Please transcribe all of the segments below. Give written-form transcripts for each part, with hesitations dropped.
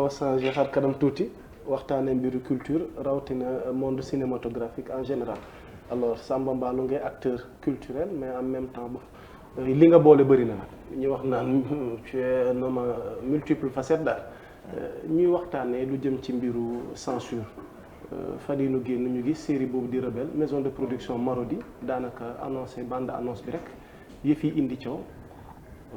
a changé xar kanam tuuti waxtaanee mbiru culture rawatina monde cinématographique en général alors Samba Mballo ngay acteur culturel mais en même temps li nga boole bëri na nag ñu wax naan tu es un homme multiple facette daal ñuy waxtaanee lu jëm ci mbiru censure fan yii nu génn ñu gis série boobu di Rebelle maison de production Marodi daanaka annoncé bande annonce bi rek yëf yi indi coow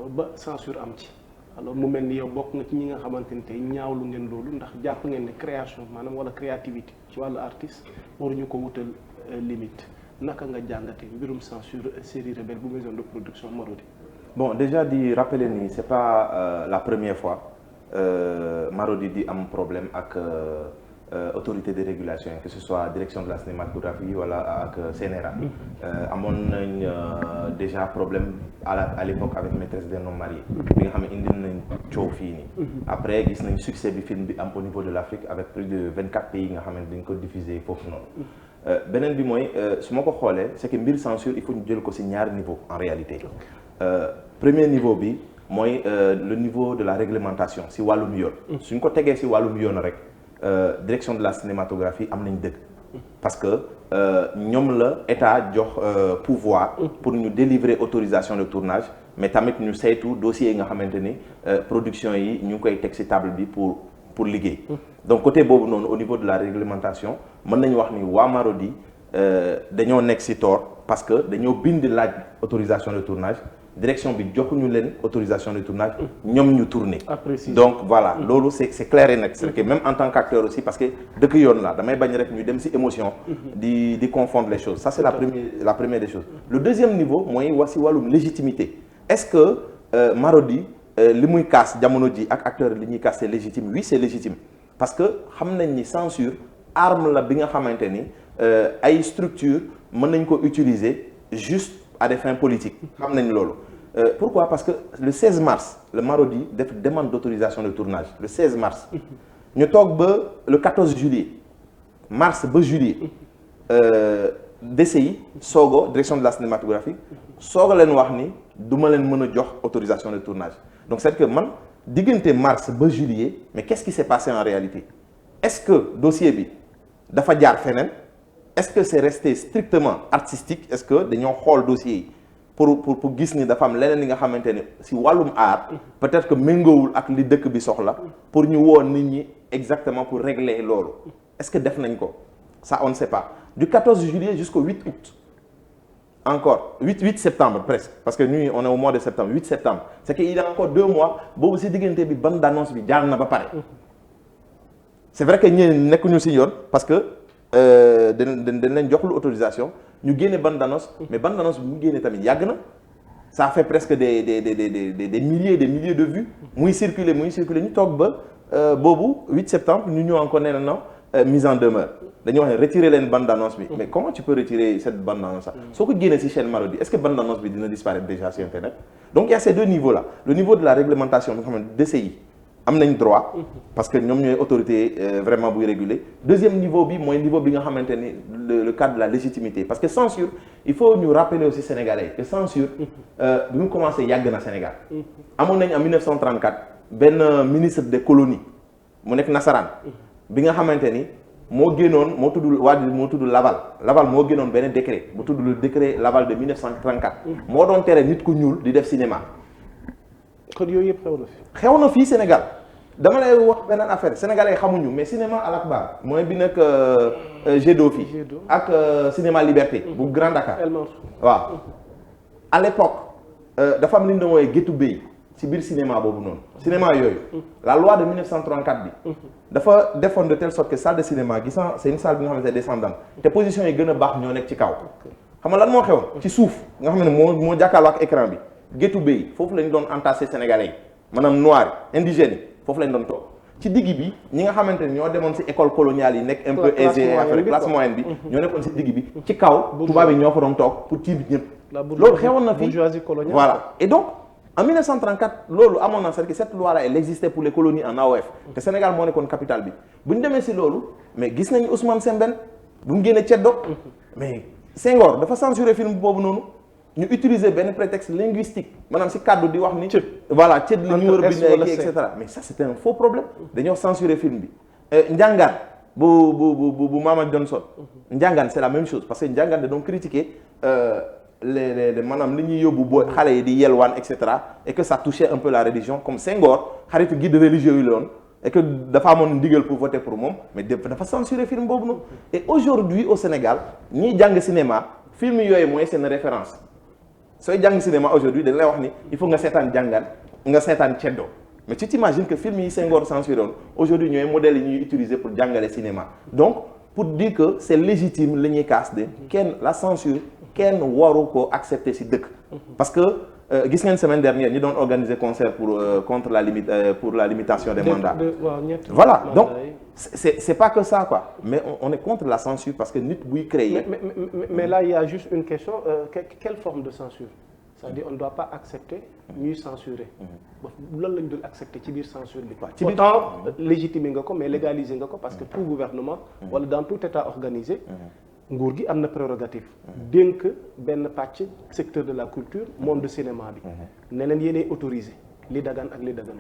ba censure am ci alors mu mel ni yow bokk nga ci ñi nga xamante ni tey ñaawlu ngeen loolu ndax jàpp ngeen ne création maanaam wala créativité ci wàllu artiste waruñu ko wutal limite naka nga jàngate mbirum censure série Rebelle bu maison de production Marodi. Bon, déjà di rappeler ni c'est pas la première fois Marodi di am problème ak autorité de régulation que ce soit direction de la cinématographie wala ak CNRA. amoon nañ déjà problème à l'époque avec maîtresse d'un homme marié bi nga xam ne indi nañ coow fii nii. après gis nañ succès bi film bi am au niveau de l'Afrique avec plus de 24 pays nga xam ne dañ ko diffuser foofu noonu. beneen bi mooy su ma ko xoolee c'est que mbir censure il faut ñu jël ko ci ñaari niveau en réalité. Premier niveau bi mooy le niveau de la réglementation ci wàllum yoon. suñ ko tegee ci wàllum yoon rek direction de la cinématographie am nañ dëgg. parce que ñoom la état jox pouvoir pour ñu délivrer autorisation de tournage mais tamit ñu saytu dossiers yi nga xamante ni production yi ñu ngi koy teg ci table bi pour liggéey. donc côté boobu noonu au niveau de la réglementation mën nañu wax ni waa Marodi dañoo nekk ci tort parce que dañoo bind laaj autorisation de tournage direction bi joxuñu leen autorisation de tournage ñoom ñu tourner. donc voilà loolu c'est clair et net. c'est que même en tant qu'acteur aussi parce que dëkk yoon la damay bañ rek ñu dem ci émotion. di confondre les choses ça c'est la première des choses. le deuxième niveau mooy wax ci wàllum légitimité est-ce que Marodi li muy kaas jamono ji ak acteur li ñuy kaas c'est légitime oui c'est légitime parce que xam nañ ni censure arme la bi nga xamante ni ay structure mën nañ ko utiliser juste à des fins politiques xam nañ loolu pourquoi parce que le 16 mars le Marodi def demande d'autorisation de tournage le 16 mars ñu toog ba le 14 juillet mars ba juillet DCI soogo direction de la cinématographie sooga leen wax ni du ma leen mën a jox autorisation de tournage donc c'est que man diggante mars ba juillet mais qu'est-ce qui s'est passé en réalité est-ce que dossier bi dafa jaar feneen est-ce que c'est resté strictement artistique est-ce que dañoo xool dossier yi pour gis ni dafa am leneen li nga xamante ne ci wàllum art peut-être que méngoowul ak li dëkk bi soxla pour ñu woo nit ñi exactement pour régler loolu est-ce que def nañ ko ça on ne sait pas du 14 juillet jusqu'au 8 août encore 8 septembre presque parce que nous on est au mois de septembre 8 septembre c'est qu'il y a encore 2 mois boobu ci diggante bi bande d'annonce bi jaar na ba pare c'est vrai que ñeen nekkuñu ci yoon parce que dañ leen jox lu autorisation ñu génne bande d'annonce mais bande d'annonce bi mu génne tamit yàgg na ça fait presque des milliers de vues muy circuler ñu toog ba boobu 8 septembre ñu ñëw encore nee na non mise en demeure dañuy wax ne retirer leen bande d'annonce bi mais comment tu peux retirer cette bande d'annonce là soo ko génnee ci chaîne Marodi est-ce que bande d'annonce bi dina disparaître déjà sur internet donc il y a ces deux niveaux là le niveau de la réglementation bi nga xam ne DCI am nañ droit parce que ñoom ñooy autorité vraiment buy réguler deuxième niveau bi mooy niveau bi nga xamante ni le cadre de la légitimité parce que censure il faut ñu rappeler aussi sénégalais que censure bi mu commencé yàgg na Sénégal amoon nañ en 1934 benn ministre des colonies mu nekk nasaraan bi nga xamante ni moo génnoon moo tudd Laval moo génnoon benn décret bu tudd le décret Laval de 1934 moo doon tere nit ku ñuul di def cinéma kon yooyu yëpp xew na fii Sénégal dama lay wax beneen affaire sénégalais xamuñu mais cinéma Al Akbar mooy bi nekk Jet d'eau fii ak cinéma Liberté bu Grand Dakar waaw à l'époque dafa am li ñu doon woowee géttu béy ci biir cinéma boobu noonu cinéma yooyu la loi de 1934 bi dafa defoon de telle sorte que salle de cinéma gis nga c'est une salle bi nga xamante ne descendante te position yi gën a baax ñoo nekk ci kaw xam nga lan moo xewoon ci suuf nga xam ne moo jàkkaarloo ak écran bi géttu béy foofu lañ doon entassé sénégalais yi maanaam noir indigènes yi foofu lañ doon toog ci digg bi ñi nga xamante ne ñoo demoon ci école coloniale yi nekk un peu aisé affaire classe moyenne bi ñoo nekkoon ci digg bi ci kaw tubaab yi ñoo fa doon toog pour tiim ñëpp loolu xewoon na fi voilà et donc en 1934 loolu amoon na c'est-à-dire que cette loi là elle existait pour les colonies en AOF te Sénégal moo nekkoon capitale bi bu ñu demee ci loolu mais gis nañu Ousmane Sembène bu mu génnee Ceddo mais Senghor dafa censuré film boobu noonu ñu utiliser benn prétexte linguistique maanaam si kàddu di wax ni. voilà cëd la ñu war a bindee et cetera mais ça c'est un faux problème. dañoo censurer film bi. Njàngaan bu Mama Johnson. Njàngaan c'est la même chose parce que Njàngaan da doon critiquer les maanaam li ñuy yóbbu boo xale yi di yelwaan et cetera et que ça touchait un peu la religion comme Senghor xaritu guide religieux yi la woon et que dafa amoon ndigal pour voter pour moom mais dafa censurer film boobu noonu. et aujourd'hui au Sénégal ñiy jàng cinéma film yooyu mooy seen référence sooy jàng cinéma aujourd'hui dañ lay wax ni il faut nga seetaan Njàngaan nga seetaan Ceddo mais tu t'imagines que film yi Senghor censuré woon aujourd'hui ñooy modèles yi ñuy utiliser pour jàngale cinéma donc pour dire que c'est légitime la ñuy casse de kenn la censure kenn waru ko accepter ci dëkk parce que gis ngeen semaine dernière ñi doon organiser concert pour contre la limite pour la limitation des mandats voilà donc c'est pas que ça quoi mais on est contre la censure parce que nit buy créer mais là il y a juste une question quelle forme de censure c'est-à-dire on ne doit pas accepter ñuy censurer loolu lañ dul accepter ci biir censure bi pourtant légitimer nga ko mais légaliser nga ko parce que tout gouvernement wala dans tout état organisé nguur gi am na prérogative dénk benn pàcc secteur de la culture monde cinéma bi ne leen yéenay autorisé li dagan ak li dagan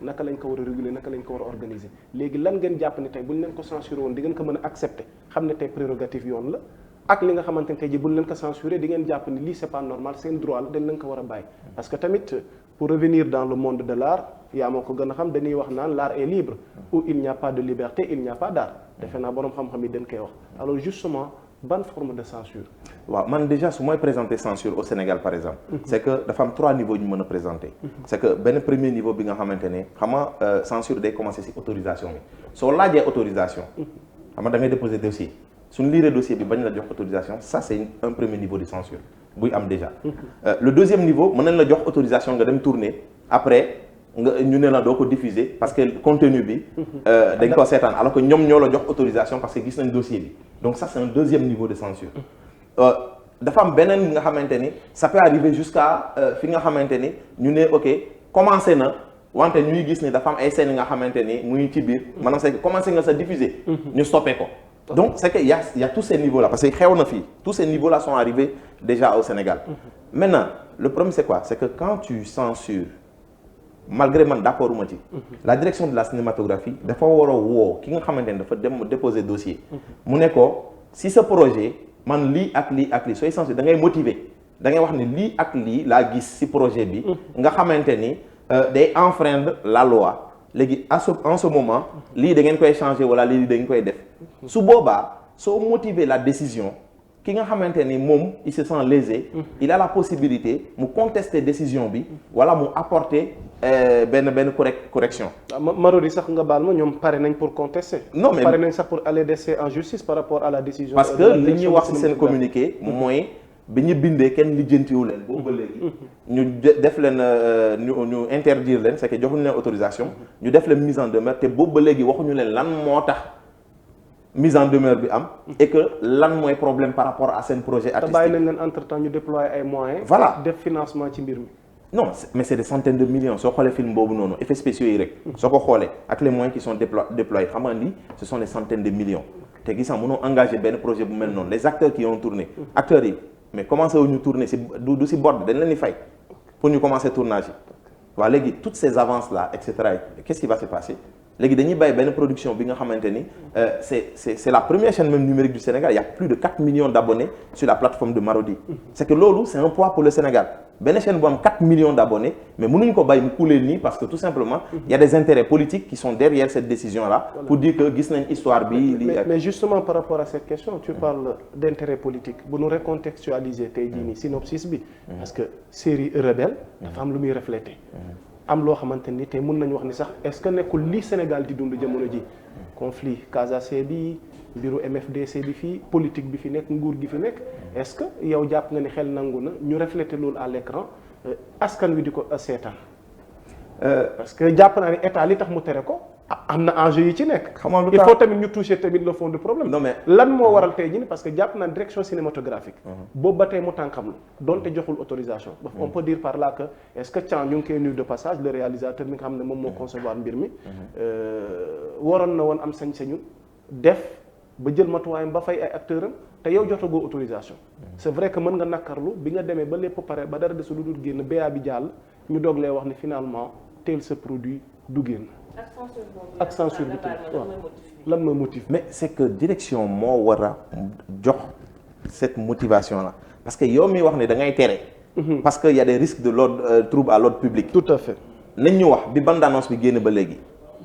naka lañ ko war a réguler naka lañ ko war a organiser léegi lan ngeen jàpp ne tey bu ñu leen ko censuré woon di ngeen ko mën a accepter xam ne tey prérogative yoon la ak li nga xamante ne tey ji bu ñu leen ko censuré di ngeen jàpp ni lii c'est pas normal seen droit la dañ leen ko war a bàyyi parce que tamit pour revenir dans le monde de l'art yaa moo ko gën a xam dañuy wax naan l'art est libre où il n'y a pas de liberté il n'y a pas d'art defe naa boroom xam-xam yi dañ koy wax alors justement ban forme de censure waaw man déjà su mooy présenter censure au Sénégal par exemple c'est que dafa am 3 niveaux ñu mën a présenter c'est que benn premier niveau bi nga xamante ne xam nga censure day commencer ci autorisation bi soo laajee autorisation xam nga da ngay déposer dossier suñu lire dossier bi bañ la jox autorisation ça c'est un premier niveau de censure buy am déjà le deuxième niveau mën nañ la jox autorisation nga dem tourner après nga ñu ne la doo ko diffuser parce que contenu bi dañ ko seetaan alors que ñoom ñoo la jox autorisation parce que gis nañ dossier bi donc ça c'est un deuxième niveau de censure dafa am beneen nga xamante ni ça peut arriver jusqu'à fi nga xamante ni ñu ne ok commencé na wante ñuy gis ni dafa am ay scènes yi nga xamante ni muy ci biir maanaam c'est commencé nga sa diffuser ñu stoppé ko donc c'est que il y a tous ces niveaux là parce que xew na fii tous ces niveaux là sont arrivés déjà au Sénégal maintenant le problème c'est quoi c'est que quand tu censures malgré man d'accord uma ci la direction de la cinématographie dafa war a woo ki nga xamante ni dafa dem déposer dossier mu ne ko si sa projet man lii ak lii ak lii sooy censurer da ngay motiver da ngay wax ni lii ak lii laa gis si projet bi nga xamante ni day enfreindre la loi léegi en ce moment lii da ngeen koy changer wala lii da ngeen koy def su boobaa soo motiver la décision ki nga xamante ni moom il se sent lésé il a la possibilité mu contester décision bi wala mu apporter benn correction. Marodi sax nga baal ma ñoom pare nañ pour contester. non mais pare nañ sax pour aller décider en justice par rapport à la décision. parce que li ñuy wax ci seen communiqué mooy bi ñu bindee kenn lijjantiwu leen boobu ba léegi. ñu def leen ñu interdire leen c'est que joxuñu leen autorisation. ñu def leen mise en demeure te boobu ba léegi waxuñu leen lan moo tax. mise en demeure bi am et que lan mooy problème par rapport à seen projet artistique. te bàyyi nañ leen entre temps ñu déployer ay moyens. voilà def financement ci mbir mi. non mais c'est des centaines de millions soo xoolee film boobu noonu effets spéciaux yi rek. soo ko xoolee ak les moyens qui sont déployés xam nga lii ce sont des centaines de millions. te gis nga mënoo engagé benn projet bu mel noonu les acteurs qui ont tourné. acteurs yi mais commencé wu ñu tourner si du si bord dañ leen di fay pour ñu commencer tournage yi. waaw léegi toutes ces avances là et cetera qu'est-ce qui va se passer. léegi dañuy bàyyi benn production bi nga xamante ni c'est la première chaîne même numérique du Sénégal il y a plus de 4 millions d'abonnés sur la plateforme de Marodi c'est que loolu c'est un poids pour le Sénégal benn chaîne bu am 4 millions d'abonnés mais mënuñu ko bàyyi mu couler nii parce que tout simplement il y a des intérêts politiques qui sont derrière cette décision là pour dire que gis nañ histoire bi mais justement par rapport à cette question tu parles d'intérêt politique bu ñu recontextualiser tey jii nii synopsis bi parce que série Rebelle dafa am lu muy refléter am loo xamante ni te mën nañu wax ni sax est-ce que nekkul lii Sénégal di dund jamono ji conflit Casamance bi mbiru MFDC bi fii politique bi fi nekk nguur gi fi nekk est-ce que yow jàpp nga ni xel nangu na ñu refléter loolu à l'écran askan wi di ko seetaan parce que jàpp naa ni état li tax mu tere ko am na enjeu yi ci nekk. il faut tamit ñu toucher tamit le fond du problème. non mais lan moo waral tey jii parce que jàpp naa direction cinématographique. boobu ba tey mu tànkam la donte joxul autorisation. on peut dire par là que est-ce que Thiam ñu ngi koy nuyu de passage le réalisateur mi nga xam ne moom moo concevoir mbir mi. waroon na woon am sañ-sañu def ba jël matuwaayam ba fay ay acteurs am te yow jotagoo autorisation. c'est vrai que mën nga nakkarlu bi nga demee ba lépp pare ba dara desul lu dul génn BA bi jàll ñu doog lay wax ni finalement tel ce produit du génn. ak censure bi waaw lan mooy motif. mais c'est que direction moo war a jox cette motivation là parce que yow mi wax ne da ngay tere. parce que y a des risques de l'ordre trouble à l'ordre public. tout à fait. nañ ñu wax bi bande annonce bi génn ba léegi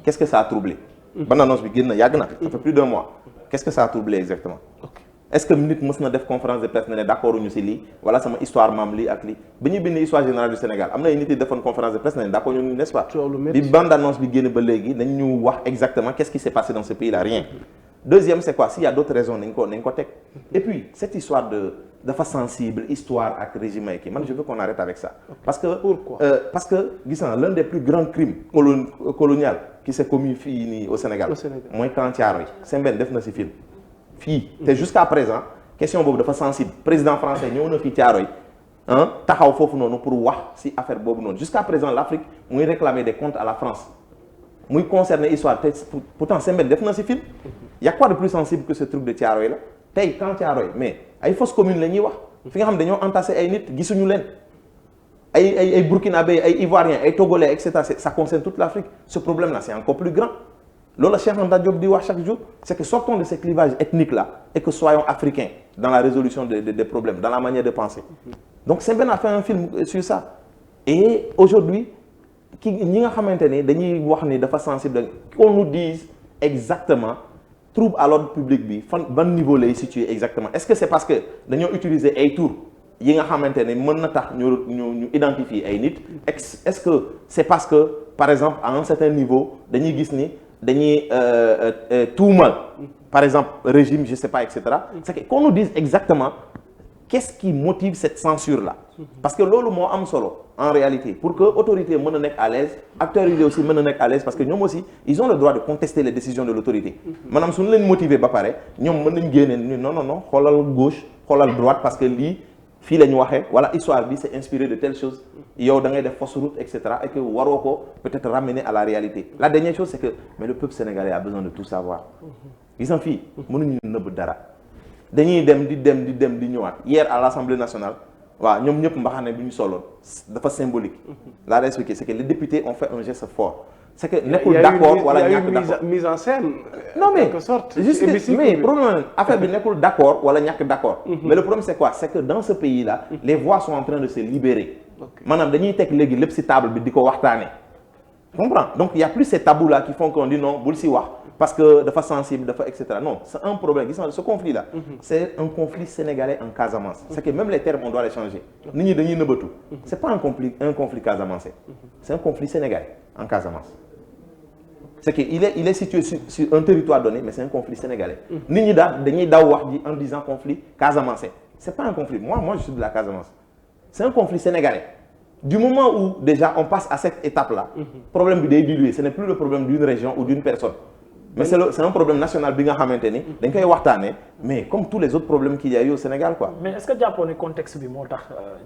qu'est-ce que ça a troublé. bande annonce bi génn yàgg na. ça fait plus d'un mois. qu'est-ce que ça a troublé exactement. ok est-ce que nit mës na def conférence de presse ne d'accord ñu ci lii wala sama histoire maam lii ak lii bi ñuy bind histoire générale du Sénégal am na ay nit yi defoon conférence de presse ne d'accord ñu n'est-ce pas. bi bande annonce bi génn ba léegi nañ ñu wax exactement qu'est-ce qui s'est passé dans ce pays là rien. deuxième c'est quoi s'il y a d'autres raisons nañ ko teg. et puis cette histoire dafa sensible histoire ak régime yi kii man je veux qu'on arrête avec ça. parce que pourquoi parce que gis nga l'un des plus grands crimes colonial qui s'est commis fii nii au Sénégal. mooy Camp Thiaroye Sembène def na ci film. fii te jusqu'à présent question boobu dafa sensible président français ñëw na fii Thiaroye taxaw foofu noonu pour wax ci affaire boobu noonu jusqu'à présent l'Afrique muy réclamer des comptes à la France muy concerner histoire te pourtant Sembène def na ci film. y a quoi de plus sensible que ce truc de Thiaroye la tey Camp Thiaroye mais ay fausses communes la ñuy wax fi nga xam dañoo entassé ay nit gisuñu leen ay burkinabé ay ivoiriens ay togolais et cetera ça concerne toute l'Afrique ce problème là c'est encore plus grand loolu la Cheikh Anta Diop di wax chaque jour c'est que sortons de ces clivages ethniques là et que soyons africains dans la résolution des problèmes dans la manière de penser donc Sembène a fait un film sur ça et aujourd'hui ñi nga xamante ni dañuy wax ni dafa sensible qu'on nous dise exactement trouble à l'ordre public bi ban niveau lay situé exactement est-ce que c'est parce que dañoo utiliser ay tours yi nga xamante ne mën na tax ñu identifier ay nit est-ce que c'est parce que par exemple à un certain niveau dañuy gis ni dañuy tuumal par exemple régime je sais pas et cetera c'est que qu'on nous dise exactement qu'est-ce qui motive cette censure là parce que loolu moo am solo en réalité pour que autorité mën a nekk à l'aise acteurs yi aussi mën a nekk à l'aise parce que ñoom aussi ils ont le droit de contester les décisions de l'autorité maanaam suñu leen motiver ba pare ñoom mën nañ génnee ni non xoolal gauche xoolal droite parce que lii fii la ñu waxee wala histoire bi c'est inspiré de telle chose yow da ngay def fausse route et cetera et que waroo ko peut-être ramener à la réalité la dernière chose c'est que mais le peuple sénégalais a besoin de tout savoir gis nga fii mënuñu nëbb dara dañuy dem di ñëwaat hier à l'Assemblée nationale waaw ñoom ñëpp mbaxane bi ñu soloon dafa symbolique laa lay expliquer c'est que les députés ont fait un geste fort c'est que nekkul d'accord wala ñàkk d'accord mise en scène non mais quelque sorte juste mais problème affaire bi nekkul d'accord wala ñàkk d'accord mais le problème c'est quoi c'est que dans ce pays là les voix sont en train de se libérer maanaam dañuy teg léegi lépp ci table bi di ko waxtaane comprends donc il y a plus ces tabous là qui font qu'on dit non bul ci wax parce que dafa sensible dafa et cetera non c'est un problème gis nga ce conflit là c'est un conflit sénégalais en Casamance c'est que même les termes on doit les changer nit ñi dañuy nëbbatu c'est pas un conflit casamançais c'est un conflit sénégalais en Casamance c'est que il est situé sur un territoire donné mais c'est un conflit sénégalais nit ñi dañuy daw wax ji en disant conflit casamançais c'est pas un conflit moi je suis de la Casamance c'est un conflit sénégalais du moment où déjà on passe à cette étape là problème bi day diluer ce n'est plus le problème d'une région ou d'une personne mais c'est un problème national bi nga xamante ni dañ koy waxtaanee mais comme tous les autres problèmes qu'il y a eu au Sénégal quoi. mais est-ce que jàppoo ne contexte bi moo tax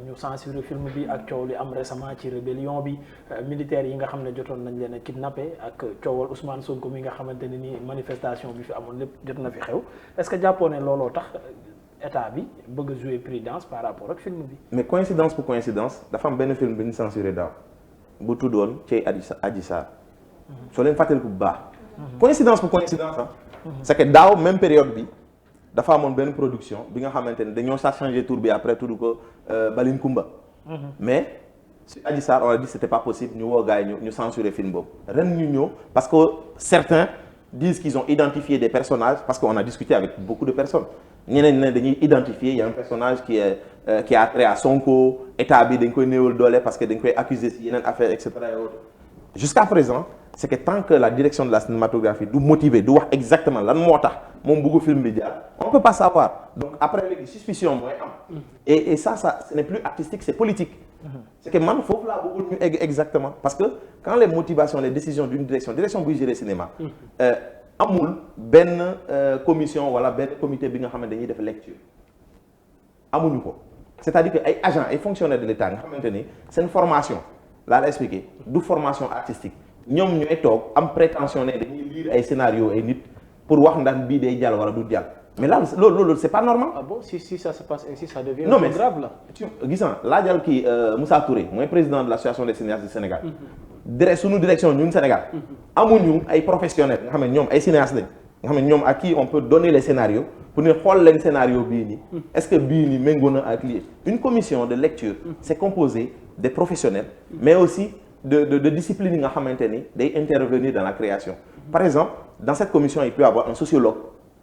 ñu censurer film bi ak coow li am récemment ci rébellion bi militaires yi nga xam ne jotoon nañ leen a kidnappé ak coowal Ousmane Sonko mi nga xamante ne ni manifestation bi fi amoon lépp jot na fi xew est-ce que jàppoo ne looloo tax état bi bëgg a jouer prudence par rapport ak film bi. mais coïncidence pour coïncidence dafa am benn film bi ñu censuré daaw bu tuddoon Cey Adji Sarr soo leen fàttaliku bu baax. coïncidence pour coïncidence c'est que daaw même période bi dafa amoon benn production bi nga xamante ne dañoo sa changer tour bi après tudd ko Balin Kumba mais si Adji Sarr on a dit c'était pas possible ñu woo gars yi ñu censurer film boobu ren ñu ñëw parce que certains disent qu'ils ont identifié des personnages parce qu'on a discuté avec beaucoup de personnes ñeneen ne dañuy identifier il y a un personnage qui a trait à Sonko état bi dañ koy néewal doole parce que dañ koy accuser si yeneen affaires et cetera et autres jusqu'à présent c'est que tant que la direction de la cinématographie du motiver du wax exactement lan moo tax moom bëggu film bi jaar on peut pas savoir donc après léegi suspicion mooy am et ça ce n'est plus artistique c'est politique c'est que man foofu laa bëggul ñu egg exactement parce que quand les motivations les décisions d'une direction buy gérer cinéma amul benn commission wala benn comité bi nga xam ne dañuy def lecture amuñu ko c'est-à-dire que ay agents ay fonctionnaires de l'État nga xamante ni seen formation laa la expliquer du formation artistique ñoom ñooy toog am prétention ne dañuy lire ay scénario ay nit pour wax ndax bii day jàll wala du jàll mais là loolu c'est pas normal. Ah bon, si ça se passe ainsi, ça devient non mais grave là. gis nga laajal kii Moussa Touré mooy président de l'association des cinéastes du Sénégal. Sunu direction ñun Sénégal. amuñu ay professionnels nga xam ne ñoom ay cinéastes lañ nga xam ne ñoom à qui on peut donner les scénarios pour ne xool leen scénario bii nii. est-ce que bii nii méngoo na ak lii. une commission de lecture. c'est composé des professionnels. mais aussi de disciplines yi nga xamante ni day intervenir dans la création. par exemple dans cette commission il peut y avoir un sociologue.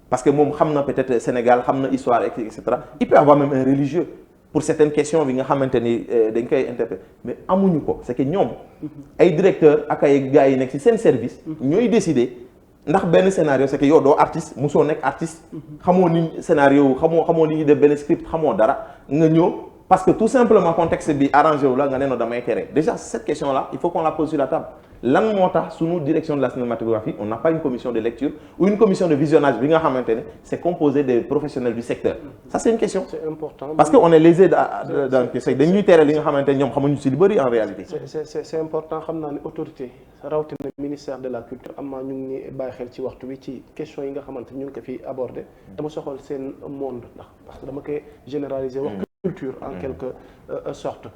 parce que moom xam na peut-être Sénégal xam na histoire et cetera il peut y avoir même un religieux pour certaines questions bi nga xamante ni dañ koy interpréter mais amuñu ko c'est que ñoom ay directeurs ak ay gars yi nekk ci seen service ñooy décider ndax benn scénario c'est que yow doo artiste mosoo nekk artiste xamoo ni scénario xamoo li ñuy def benn script xamoo dara nga ñëw parce que tout simplement contexte bi arrangé wu la nga ne no damay tere déjà cette question là il faut qu'on la pose sur la table lan moo tax sunu direction de la cinématographie on n'a pas une commission de lecture ou une commission de visionnage bi nga xamante ne c'est composé des professionnels du secteur ça c'est une question. C'est important parce que on est lésé dans dañuy tere li nga xamante ne ñoom xamuñu ci lu bari en réalité. c'est important xam naa ne autorité rawatina ministère de la culture am na ñu ngi bàyyi xel ci waxtu bi ci question yi nga xamante ñu ngi ko fi aborder dama soxal seen monde ndax parce que dama koy généraliser wax culture en quelque sorte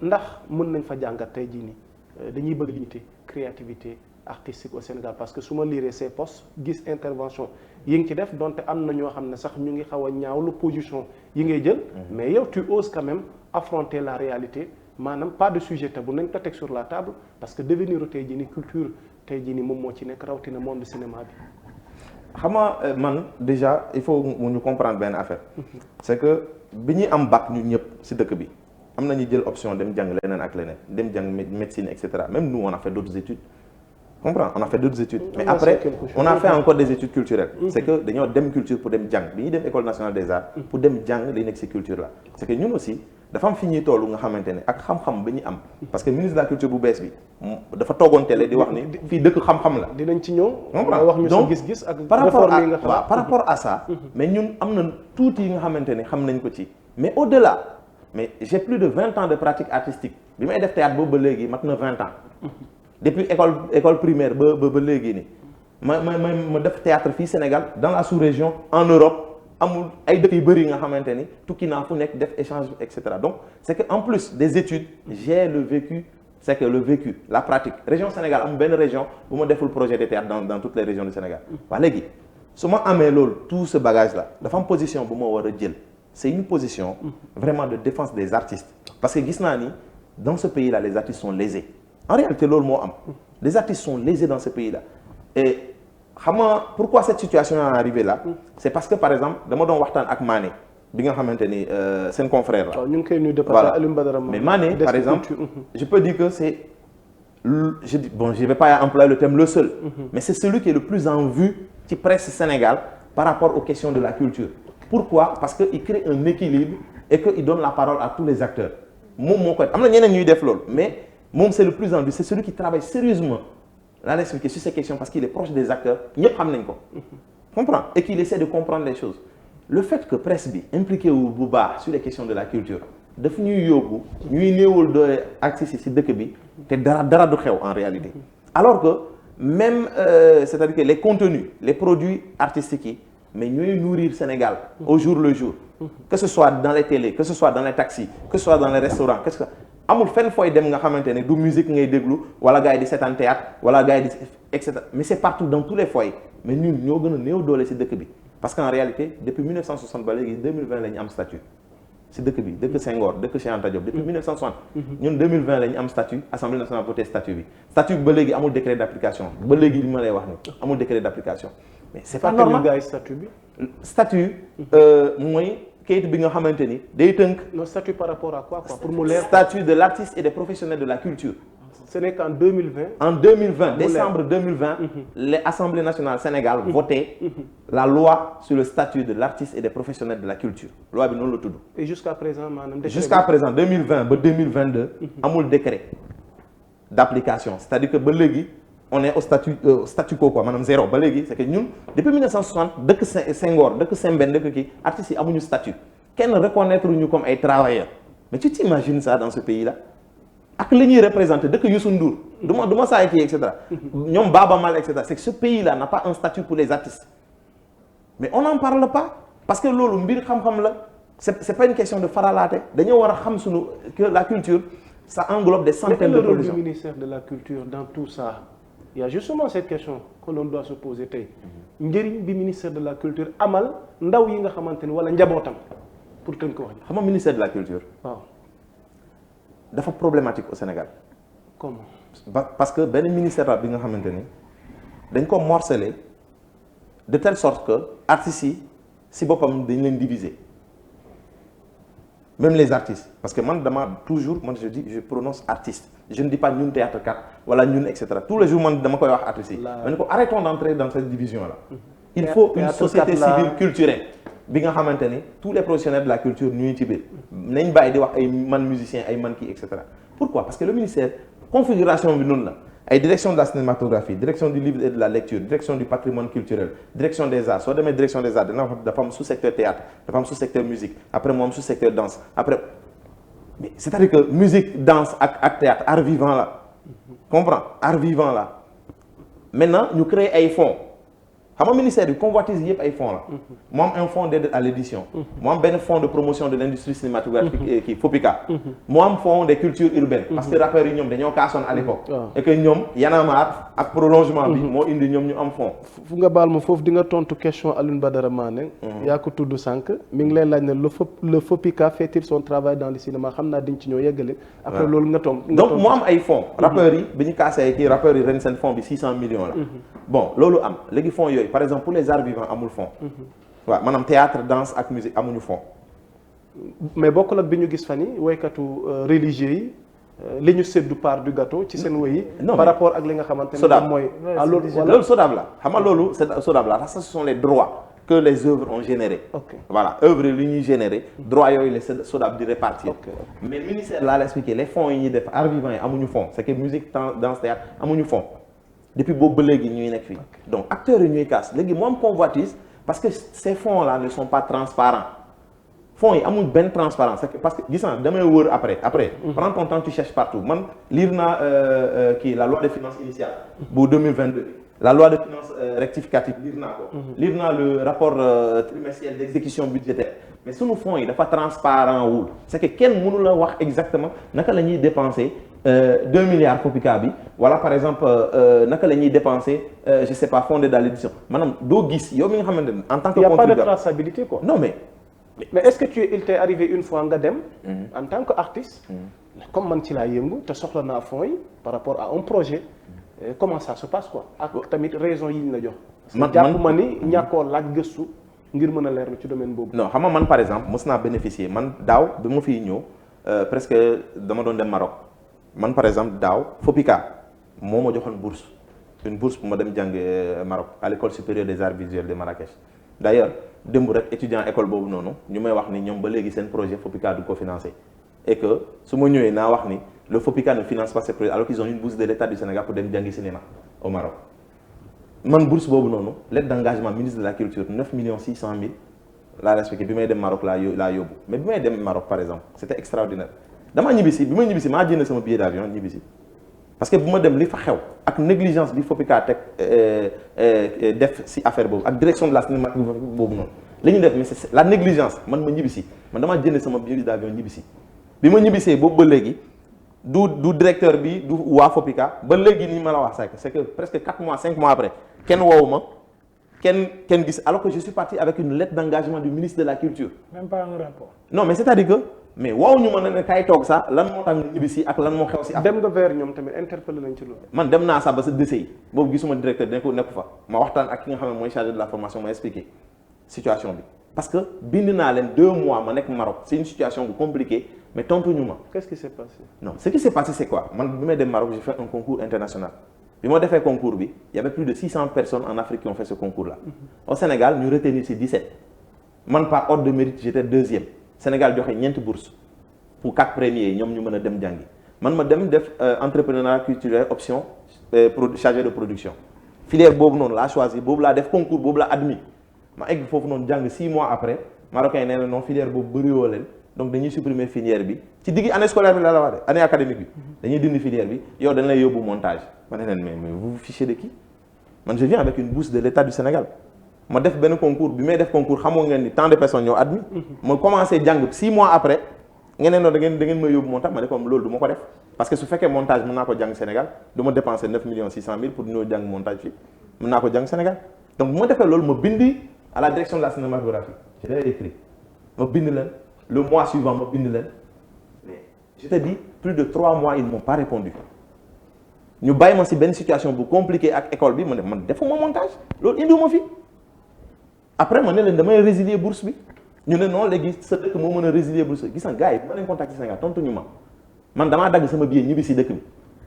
ndax mën nañ fa jàngat tey jii nii dañuy bëgg dignité créativité artistique au Sénégal parce que su ma liiree ces postes gis intervention yi ngi ci def donte am na ñoo xam ne sax ñu ngi xaw a ñaawlu position yi ngay jël mais yow tu oses quand même affronter la réalité maanaam pas de sujet tabou nañ ko teg sur la table parce que devenir tey jii ni culture tey jii ni moom moo ci nekk rawatina monde cinéma bi. xam nga man déjà il faut ñu comprendre benn affaire c'est que bi ñuy am bac ñu ñëpp ci dëkk bi am nañu jël option dem jàng leneen ak leneen dem jàng médecine et cetera même nous on a fait d'autres études comprends on a fait d'autres études mais après on a fait encore des études culturelles c'est que dañoo dem culture pour dem jàng bi ñuy dem école nationale des arts pour dem jàng li nekk ci culture là c'est que ñun aussi dafa am fi ñuy tollu nga xamante ne ak xam-xam ba ñu am parce que ministre de la culture bu bees bi dafa toogoon télé di wax ni fii dëkk xam-xam la dinañ ci ñëw wax ñu sa gis-gis ak réforme yi nga xam par rapport à ça mais ñun am na tuuti yi nga xamante ne xam nañ ko ci mais au-delà mais j'ai plus de 20 ans de pratique artistique bi may def théâtre boobu ba léegi mat na 20 ans depuis école primaire ba léegi nii ma def théâtre fii Sénégal dans la sous-région en Europe amul ay dëkk yu bëri nga xamante ni tukki naa fu nekk def échange et cetera donc c'est que en plus des études j'ai le vécu c'est que le vécu la pratique région Sénégal amul benn région bu ma deful projet de théâtre dans toutes les régions du Sénégal waa léegi su ma amee loolu tout ce bagage là dafa am position bu ma war a jël c'est une position vraiment de défense des artistes parce que gis naa ni dans ce pays là les artistes sont lésés en réalité loolu moo am les artistes sont lésés dans ce pays là et xam nga pourquoi cette situation est arrivée là c'est parce que par exemple dama doon waxtaan ak Mané bi nga xamante ni seen confrère la ñu ngi koy nuyu de passage Alioune Badara mais Mané par exemple je peux dire que c'est je vais pas employer le terme le seul mais c'est celui qui est le plus en vue ci presse Sénégal par rapport aux questions de la culture pourquoi parce que il crée un équilibre et que il donne la parole à tous les acteurs moom moo koy am na ñeneen ñuy def loolu mais moom c'est le plus en vue c'est celui qui travaille sérieusement là l'expliquer sur ces questions parce qu'il est proche des acteurs ñëpp xam nañ ko comprends et qu'il essaie de comprendre les choses le fait que presse bi impliqué wu bu baax sur les questions de la culture daf ñuy yóbbu ñuy néewal doole accès ci dëkk bi te dara du xew en réalité alors que même c'est-à-dire que les contenus les produits artistiques yi mais ñooy nourrir Sénégal au jour le jour que ce soit dans les télés que ce soit dans les taxis que ce soit dans les restaurants que ce soit amul fenn fooy dem nga xamante ne du musique ngay déglu wala gars yi di seetaan théâtre wala gars yi di et cetera mais c'est partout dans tous les foyers mais ñun ñoo gën a néew doole ci dëkk bi parce qu'en réalité depuis 1960 ba léegi 2020 la ñu am statut ci dëkk bi dëkk Senghor dëkk Cheikh Anta Diop depuis 1960 ñun 2020 la ñu am statut Assemblée nationale voté statut bi ba léegi amul décret d'application ba léegi li ma lay wax ni amul décret d'application mais c'est pas normal statut mooy kayit bi nga xamante ni day tënk. non statut par rapport à quoi pour mu leer. statut de l'artiste et des professionnels de la culture. ce n'est qu'en 2020. en 2020 décembre 2020. l'Assemblée nationale Sénégal voté la loi sur le statut de l'artiste et des professionnels de la culture loi bi noonu la tudd. et jusqu'à présent maanaam. jusqu'à présent 2020 ba 2022. amul décret d'application c'est-à-dire que ba léegi. on est au statu quo quoi maanaam zéro ba léegi c'est que ñun depuis 1960 dëkk Senghor dëkk Sembène dëkk kii artistes yi amuñu statut kenn reconnaître ñu comme ay travailleurs mais tu t'imagines ça dans ce pays là ak li ñuy représenter dëkk Youssou Ndour du ma saa kii et cetera ñoom Baaba Maal et cetera c'est que ce pays là n'a pas un statut pour les artistes mais on n'en parle pas parce que loolu mbir xam-xam la c'est pas une question de faralaate dañoo war a xam sunu que la culture ça englobe des centaines de productions. Le ministère de la culture dans tout ça il y a justement cette question que l'on doit se poser tey njëriñ bi ministère de la culture amal ndaw yi nga xamante ni wala njabootam pour tënk ko wax ni xam nga ministère de la culture waaw dafa problématique au Sénégal. comment parce que benn ministère la bi nga xamante ni dañ ko morceler de telle sorte que artistes yi si boppam dañ leen diviser même les artistes parce que man dama toujours man je prononce artiste je ne dis pas ñun théâtre kat wala ñun et cetera tous les jours man dama koy wax artistes yi. ma ne ko arrêtons d'entrer dans cette division là. il faut une société civile culturelle bi nga xamante ni tous les professionnels de la culture ñu ngi ci biir nañ bàyyi di wax ay man musicien ay man kii et cetera pourquoi parce que le ministère configuration bi noonu la ay direction de la cinématographie direction du livre et de la lecture direction du patrimoine culturel direction des arts soo demee direction des arts dafa am sous-secteur théâtre dafa am sous-secteur musique après mu am sous-secteur danse après c'est-à-dire que musique danse ak théâtre art vivant la comprends art vivant la maintenant ñu créer ay fonds xam nga ministère bi convoitise yëpp ay fonds la mu am un fonds d'aide à l'édition mu am benn fonds de promotion de l'industrie cinématographique kii FOPICA mu am fonds des cultures urbaines parce que rappeurs yi ñoom dañoo kaasoon à l'époque et que ñoom Y'en a marre ak prolongement bi moo indi ñoom ñu am fonds fu nga baal ma foofu di nga tontu question Alioune Badara Mané yaa ko tudd sànq mi ngi lay laaj ne le FOPICA fait-il son travail dans le cinéma xam naa diñ ci ñëw yeggale après loolu nga tontu donc mu am ay fonds rappeurs yi bi ñu kaasee kii rappeurs yi ren seen fonds bi 600 millions la bon loolu am léegi fonds yooyu par exemple pour les arts vivants amul fonds waaw maanaam théâtre danse ak musique amuñu fonds mais bokkul ak bi ñu gis fan yi woykatu religieux yi li ñu séddu part du gâteau ci seen woy yi par rapport ak li nga xamante ne moom mooy loolu SODAV la xam nga loolu c'est SODAV la ça ce sont les droits que les œuvres ont générés voilà œuvres yi li ñuy générer droits yooyu les SODAV di répartir mais ministère laa la expliqué les fonds yi ñuy def arts vivants yi amuñu fonds c'est que musique danse théâtre amuñu fonds depuis boobu ba léegi ñuy nekk fii donc acteurs yi ñuy casse léegi mu am convoitise parce que ces fonds là ne sont pas transparents fonds yi amul benn transparence c'est que parce que gis naa damay wër après prends ton temps tu cherches partout man lire naa la loi de finances initiale bu 2022 la loi de finances rectificative lire naa ko lire naa le rapport trimestriel d'exécution budgétaire mais sunu fonds yi dafa transparent wul c'est que kenn mënu la wax exactement naka la ñuy dépenser 2 milliards FOPICA bi wala par exemple naka la ñuy dépenser je sais pas fonds d'aide à l'édition maanaam doo gis yow mi nga xamante ne en tant que il y a pas de traçabilité quoi non mais est-ce que il t'est arrivé une fois nga dem en tant que artiste comme man ci laa yëngu te soxla naa fonds yi par rapport à un projet comment ça se passe quoi ak tamit raison yi ñu la jox parce que jàpp ma ni ñàkkoo laaj gëstu ngir mën a leerlu ci domaine boobu non xam nga man par exemple mos naa bénéficier man daaw bi ma fiy ñëw presque dama doon dem Maroc man par exemple daaw FOPICA moo ma joxoon bourse une bourse pour ma dem jàng Maroc à l'école supérieure des arts visuels de Marrakech d'ailleurs démb rek étudiant école boobu noonu ñu may wax ni ñoom ba léegi seen projet FOPICA du ko financer et que su ma ñëwee naa wax ni le FOPICA ne finance pas ces projets alors qu'ils ont une bourse de l'État du Sénégal pour dem jàngi cinéma au Maroc man bourse boobu noonu lettre d'engagement ministre de la culture 9 600 000 laa respecté bi may dem Maroc laa yóbbu mais bi may dem Maroc par exemple c'était extraordinaire damaa ñibbisi bi ma ñibbisi maa jënd sama billet d'avion ñibbisi parce que bu ma dem li fa xew ak négligence bi FOPICA teg def ci affaire boobu ak direction de la cinématographie boobu noonu li ñu def mais c'est la négligence man ma ñibbisi man damaa jënd sama billet d'avion ñibbisi bi ma ñibbisee boobu ba léegi du directeur bi du waa FOPICA ba léegi nii ma la wax c'est que presque 4 mois 5 mois après kenn woowu ma kenn gis alors que je suis parti avec une lettre d'engagement du ministre de la culture. Même pas un rapport. Non mais c'est-à-dire que mais woowuñu ma ne kay toog sax lan moo tax nga ñibbisi ak lan moo xew si. dem nga vers ñoom tamit interpellé nañ ci loolu. man dem naa sax ba sa dossier yi boobu gisuma directeur nekku fa ma waxtaan ak ki nga xam ne mooy chargé de la formation ma expliqué situation bi parce que bind naa leen 2 mois ma nekk Maroc c'est une situation bu compliquée mais tontuñu ma. Qu'est-ce qui s'est passé? Non ce qui s'est passé c'est quoi man bi may dem Maroc j'ai fait un concours international bi ma defee concours bi il y avait plus de 600 personnes en Afrique qui ont fait ce concours-là. Au Sénégal ñu retenir ci 17 man par ordre de mérite j'étais 2e Sénégal joxe ñeenti bourses pour 4 premiers ñoom ñu mën a dem jàngi man ma dem def entrepreneuriat culturel option chargé de production filière boobu noonu laa choisi boobu laa def concours boobu laa admis ma egg foofu noonu jàng 6 mois après marocain yi nee na non filière boobu bëriwoo leen donc dañuy supprimer filière bi ci diggi année scolaire bi la wax de année académique bi dañuy dindi filière bi yow dañ lay yóbbu montage ma ne leen mais vous vous fichez de qui man je viens avec une bourse de l'État du Sénégal ma def benn concours bi may def concours xamoo ngeen ni tant de personnes ñoo admis ma commencé jàng 6 mois après ngeen ne noonu da ngeen may yóbbu montage ma ne comme loolu du ma ko def parce que su fekkee montage mën naa ko jàng Sénégal du ma dépenser 9 600 000 pour ñëw jàng montage fii mën naa ko jàng Sénégal donc bu ma defee loolu ma bindi à la direction de la cinématographie je l'ai écrit ma bind leen le mois suivant ma bind leen mais je te dis plus de 3 mois ils m'ont pas répondu ñu bàyyi ma si benn situation bu compliquée ak école bi ma ne man defuma montage loolu indiwuma fi après ma ne leen damay résilier bourse bi ñu ne non léegi sa dëkk moo mën a résilier bourse gis nga gars yi bu ma leen contacté Sénégal tontu ñu ma man damaa dagg sama billet ñibbi si dëkk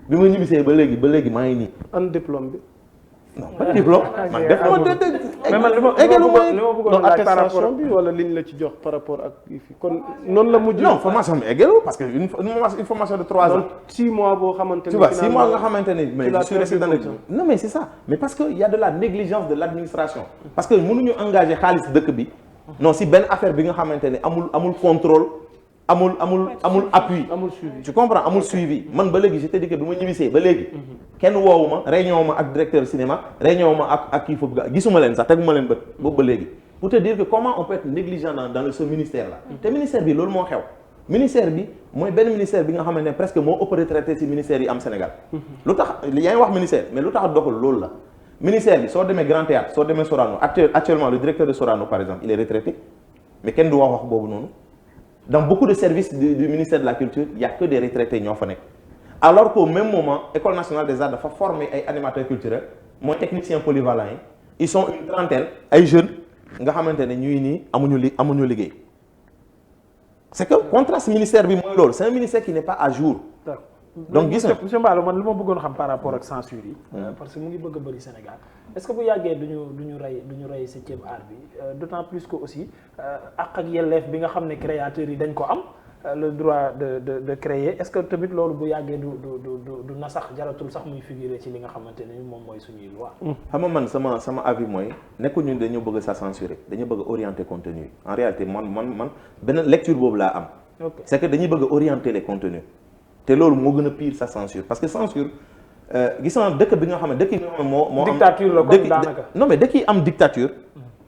bi ma ñibbisee ba léegi maa ngi nii. an diplôme bi. non pas diplôme man def ma mais man li ma bëggoon laaj par rapport bi wala liñ la ci jox par rapport ak fi kon noonu la mujj. non formation bi eggalu parce que une formation de 3 ans. donc 6 mois boo xamante ne. tu vois 6 mois nga xamante ne mais je suis resté dans le non mais c'est ça mais parce que y a de la négligence de l'administration. parce que mënuñu engager xaalis dëkk bi. non si benn affaire bi nga xamante ne amul contrôle. amul appui amul suivi tu comprends amul suivi man ba léegi je te dis que bi ma ñibbisee ba léegi kenn woowu ma réunion ma ak directeur cinéma réunion ma ak kii foofu gisuma leen sax teguma leen bët boobu ba léegi pour te dire que comment on peut être négligent dans ce ministère là te ministère bi loolu moo xew ministère bi mooy benn ministère bi nga xamante ne presque moo ëpp retraité ci ministère yi am Sénégal lu tax yaa ngi wax ministère mais lu tax doxul loolu la ministère bi soo demee Grand Théâtre soo demee Sorano actuellement le directeur de Sorano par exemple il est retraité mais kenn du wax boobu noonu. Dans beaucoup de services du ministère de la Culture, il n'y a que des retraités ñoo fa nekk alors qu'au même moment École nationale des arts dafa former ay animateurs culturels mooy techniciens polyvalents yi ils sont une trentaine ay jeunes nga xamante ne ñuy nii amuñu liggéey c'est que contrat si ministère bi mooy loolu c'est un ministère qui n'est pas à jour. donc gis nga monsieur Mballo man li ma bëggoon xam par rapport ak censure yi. parce que mu ngi bëgg a bëri Sénégal est-ce que bu yàggee duñu rey septième art bi d'autant plus que aussi ak yelleef bi nga xam ne créateurs yi dañ ko am le droit de créer est-ce que tamit loolu bu yàggee du na sax jaratul sax muy figurer ci li nga xamante ne moom mooy suñuy loi. xam nga man sama avis mooy nekkul ñun dañoo bëgg sa censurer dañu bëgg a orienter contenu en réalité man benn lecture boobu laa am. c'est que dañuy bëgg a orienter les contenus. te loolu moo gën a pire sa censure parce que censure gis naa dëkk bi nga xam ne dëkk yi nga xam ne moo dictature la comme daanaka non mais dëkk yi am dictature